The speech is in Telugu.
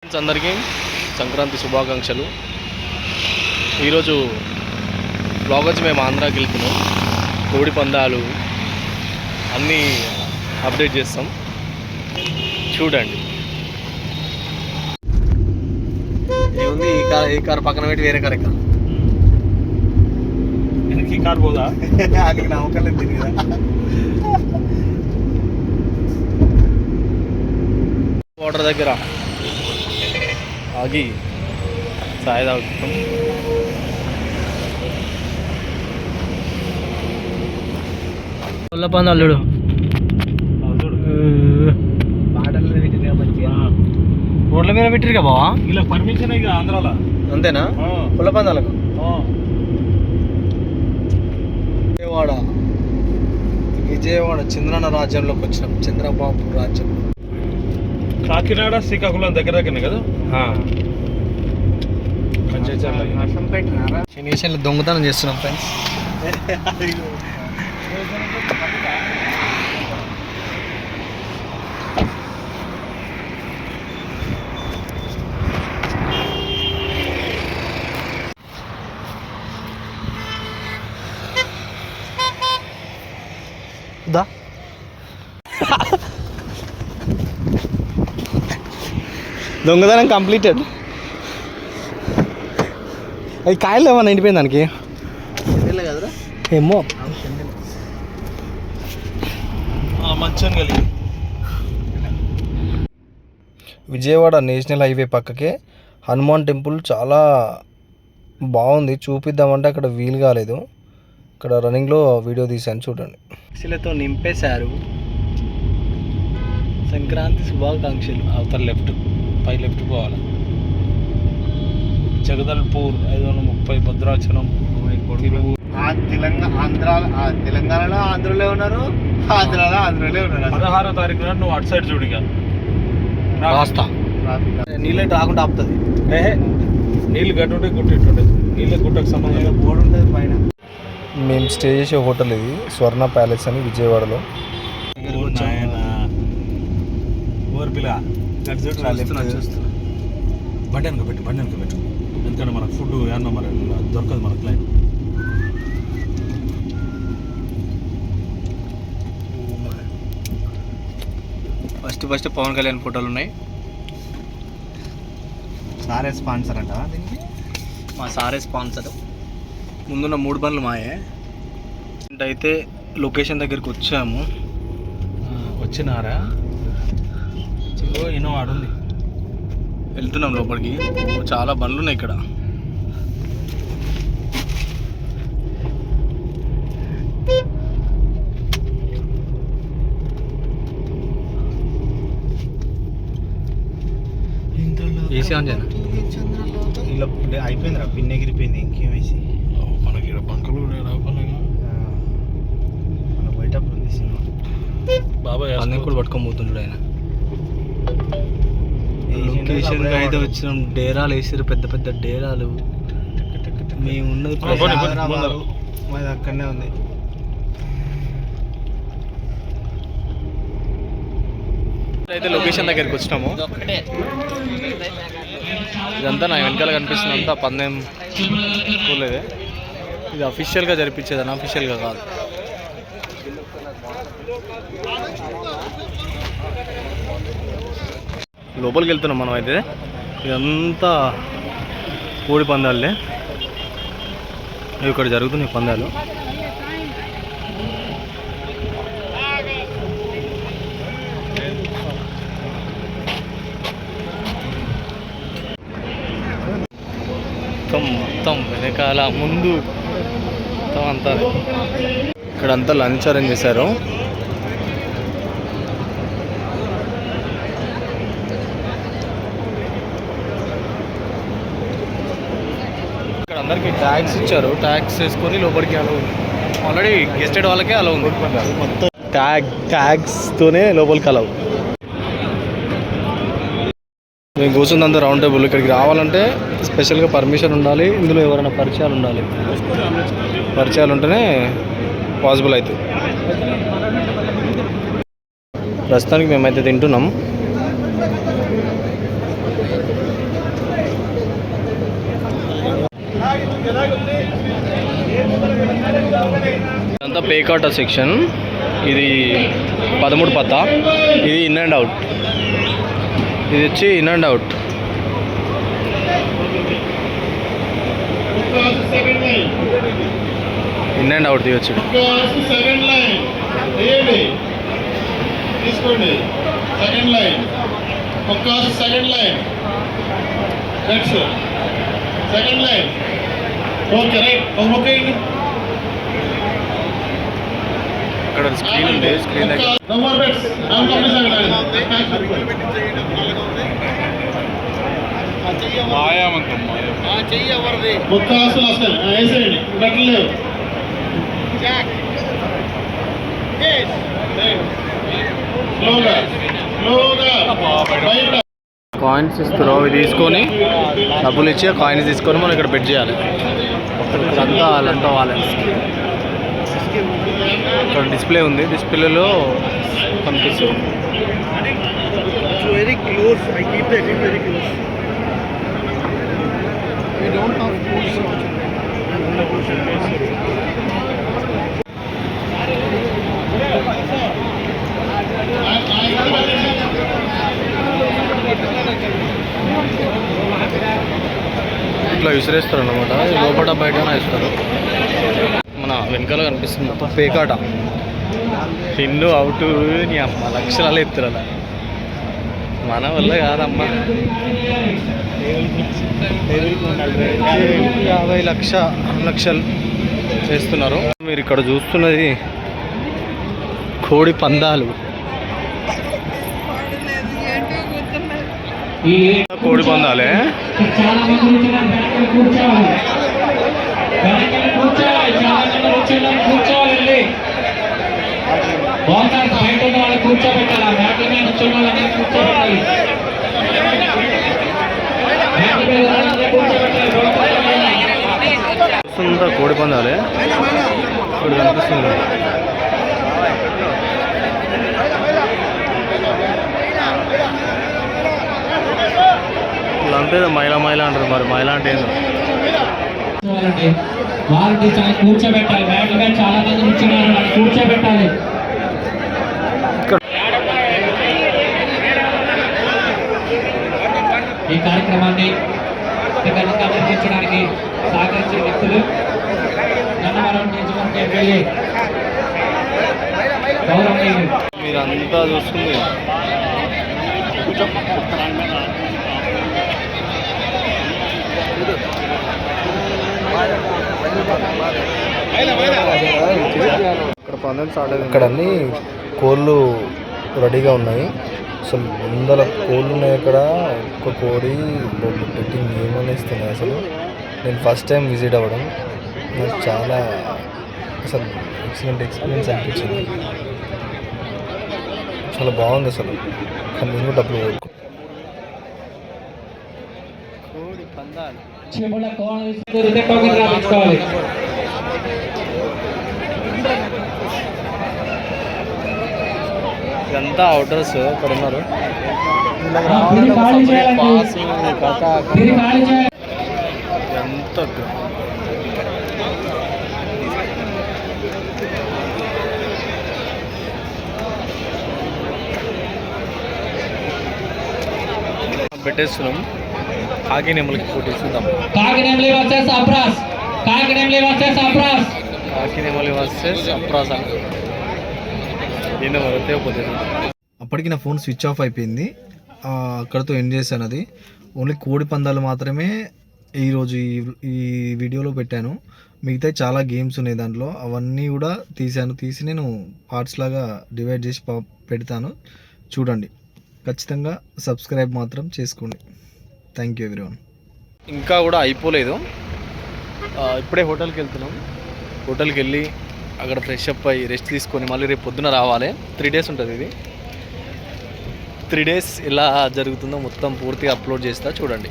ఫ్రెండ్స్ అందరికీ సంక్రాంతి శుభాకాంక్షలు. ఈరోజు బ్లాగ్ వచ్చి మేము ఆంధ్రాకి వెళ్తున్నాం. కోడి పందాలు అన్నీ అప్డేట్ చేస్తాం, చూడండి. ఏముంది ఈ కార్ పక్కన పెట్టి వేరే కార్ ఎక్కాలి. ఈ కార్ పోదా అది నమ్మకం లేదు కదా. వాటర్ దగ్గర ఆగి చాయ్ తాగుతాం. పుల్లపంది అల్లుడు రోడ్ల మీద పెట్టిరుగా బావా. ఇలా పర్మిషన్ ఇక ఆంధ్రాలో అంతేనా? పుల్లపందాలకు విజయవాడ చంద్రన్న రాజ్యంలోకి వచ్చినాం. చంద్రబాబు రాజ్యం. కాకినాడ శ్రీకాకుళం దగ్గర దగ్గరనే కదా. శనివేషన్లో దొంగతనం చేస్తున్నాం ఫ్రెండ్స్. దా దొంగతనం కంప్లీటెడ్. అది కాయలు ఏమన్నా ఎండిపోయింది దానికి కదరా ఏమో. మంచం కలిగి విజయవాడ నేషనల్ హైవే పక్కకే హనుమాన్ టెంపుల్ చాలా బాగుంది. చూపిద్దామంటే అక్కడ వీలు కాలేదు. ఇక్కడ రన్నింగ్లో వీడియో తీశాను, చూడండి. పక్షులతో నింపేశారు. సంక్రాంతి శుభాకాంక్షలు. అవతల లెఫ్ట్ పై లెఫ్ట్ పోవాలి. జగదల్పూర్ 530, భద్రాచలం, తెలంగాణలో ఆంధ్రలో ఉన్నారు, ఆంధ్రలో ఉన్నారు. 16వ తారీఖు నాడు నువ్వు అటు సైడ్ చూడిగా రాస్తా. నీళ్ళు రాకుండా ఆపుతుంది. నీళ్ళు గట్టుంటే గుట్టుండే నీళ్ళ గుట్టకు సంబంధం బోర్డు ఉంటుంది పైన. మేము స్టే చేసే హోటల్ ఇది స్వర్ణ ప్యాలెస్ అని విజయవాడలో. బండి వెనక పెట్టు ఎందుకంటే మనకు ఫుడ్ ఏమన్నా మరి దొరకదు మనకు లైన్. ఫస్ట్ పవన్ కళ్యాణ్ ఫోటోలు ఉన్నాయి. సారే స్పాన్సర్ అంట దీనికి. మా సారే స్పాన్సర్. ముందున్న 3 బండ్లు మాయే. అయితే లొకేషన్ దగ్గరికి వచ్చాము. వచ్చినారా? ఇన్నో ఆడుంది. వెళ్తున్నాం లోపలికి. చాలా బండ్లు ఉన్నాయి ఇక్కడ. ఏసీ ఆన్ చేయనా? ఇలా అయిపోయిందిరా, పిన్ ఎగిరిపోయింది. ఇంకేం వేసి మనకి ఇక్కడ బంకులు మన బయటప్పుడు ఉంది సినిమా. బాబాయ్ అన్నీ కూడా పట్టుకొని పోతుంటాడు ఆయన. లొకేషన్ అయితే వచ్చినాం. డేరాలు వేసారు, పెద్ద పెద్ద డేరాలు. మేము ఉన్నది మాది అక్కడనే ఉంది. అయితే లొకేషన్ దగ్గరికి వచ్చినాము. ఇదంతా నా వెనకాల కనిపిస్తుంది అంతా పందెం చూడలేదే. ఇది అఫీషియల్గా జరిపించేది, అన్అఫీషియల్గా కాదు. లోపలికి వెళ్తున్నాం మనం. అయితే ఇదంతా కోడి పందాలే. ఇక్కడ జరుగుతున్నాయి పందాలు. మొత్తం వెనకాల ముందు మొత్తం అంతా. ఇక్కడంతా లంచ్ అరేంజ్ చేశారు. ఇక్కడ అందరికి ట్యాక్స్ ఇచ్చారు. ట్యాక్స్ వేసుకొని లోపలికి అలా ఉంది. ఆల్రెడీ గెస్టెడ్ వాళ్ళకే అలా ఉంది. మొత్తం ట్యాక్స్తోనే లోపలికి అలా ఉంది. మేము కూర్చుందంతా రౌండ్ టేబుల్. ఇక్కడికి రావాలంటే స్పెషల్గా పర్మిషన్ ఉండాలి. ఇందులో ఎవరైనా పరిచయాలు ఉండాలి. పరిచయాలు ఉంటేనే పాసిబుల్ అవుతుంది. ప్రస్తుతానికి మేమైతే తింటున్నాం. ఇదంతా పేకాట సెక్షన్. ఇది 13 పత్తా. ఇది ఇన్ అండ్ అవుట్. ఇది వచ్చి in and out. In and out తీయచ్చు. తీసుకోండి. Second line second line next second line. Okay right. Okay ఇక్కడ స్క్రీన్ ఉంది. స్క్రీన్ దగ్గర నంబర్ బెట్స్ ముక్కాసులు అసలు వేసేయండి. పెట్టలేవు. స్లోగా బయట కాయిన్స్ ఇస్తారు. అవి తీసుకొని డబ్బులు ఇచ్చి ఆ కాయిన్స్ తీసుకొని మనం ఇక్కడ బెట్ చేయాలి. అంతా వాళ్ళే. ఇక్కడ డిస్ప్లే ఉంది. డిస్ప్లేలో కనిపిస్తుంది. Very close. I keep the exit very close. We don't have pools. ఇట్లా విసిరేస్తారు అన్నమాట. లోపల బయట వేస్తారు. మన వెనకాల కనిపిస్తుంది మొత్తం పేకాట. ఇన్ను అవుట్ నీ అమ్మ లక్షలు ఎత్తురు అలా. మన వల్ల కాదమ్మా. 50 లక్షలు చేస్తున్నారు. మీరు ఇక్కడ చూస్తున్నది కోడి పందాలు. కోడి పందాలే. కోడి పందాలే ఇక్కడ కనిపిస్తుంది. అంతే మైలా అంటారు. మరి మైలా అంటే ఏందో. వారిని కూర్చోబెట్టాలి. బ్యాట్ల మీద చాలా మంది కూర్చున్నారు. కూర్చోబెట్టాలి. ఈ కార్యక్రమాన్ని ఘనంగా నిర్వహించడానికి సహకరించే వ్యక్తులు గన్నవరం నియోజకవర్గ ఎమ్మెల్యే గౌరవనీయులు. మీరంతా చూస్తుంది ఇక్కడ పందెం స్టార్ట్ అయింది. ఇక్కడ అన్ని కోళ్ళు రెడీగా ఉన్నాయి. అసలు 100 కోళ్ళు ఉన్నాయి ఇక్కడ. ఒక్క కోడి పెట్టింగ్ ఏమని ఇస్తున్నాయి. అసలు నేను ఫస్ట్ టైం విజిట్ అవ్వడం నాకు చాలా అసలు ఎక్సలెంట్ ఎక్స్పీరియన్స్ అనిపించింది. చాలా బాగుంది అసలు. కానీ నేను డబ్బులు కోరుకు కోడి పందాలు. ఇదంతా అవుటర్స్ ఇక్కడ ఉన్నారు. ఎంత పెట్టేస్తున్నాం. కాకినేమలకి పోటీ చూద్దాం. కాకినేమలి వర్సెస్ అప్రాస్. కాకినేమలి వర్సెస్ అప్రాస్. కాకినేమలి వర్సెస్ అప్రాస్. అప్పటికి నా ఫోన్ స్విచ్ ఆఫ్ అయిపోయింది. అక్కడతో ఎండ్ చేశాను. అది ఓన్లీ కోడి పందాలు మాత్రమే ఈరోజు ఈ వీడియోలో పెట్టాను. మిగతా చాలా గేమ్స్ ఉన్నాయి దాంట్లో. అవన్నీ కూడా తీసి నేను పార్ట్స్ లాగా డివైడ్ చేసి పెడతాను. చూడండి. ఖచ్చితంగా సబ్స్క్రైబ్ మాత్రం చేసుకోండి. Thank you everyone. ఇంకా కూడా అయిపోలేదు. ఇప్పుడే హోటల్కి వెళ్తున్నాం. హోటల్కి వెళ్ళి అక్కడ ఫ్రెష్ అప్ అయ్యి రెస్ట్ తీసుకొని మళ్ళీ రేపు పొద్దున రావాలి. 3 days ఉంటుంది ఇది. 3 days ఎలా జరుగుతుందో మొత్తం పూర్తిగా అప్లోడ్ చేస్తా చూడండి.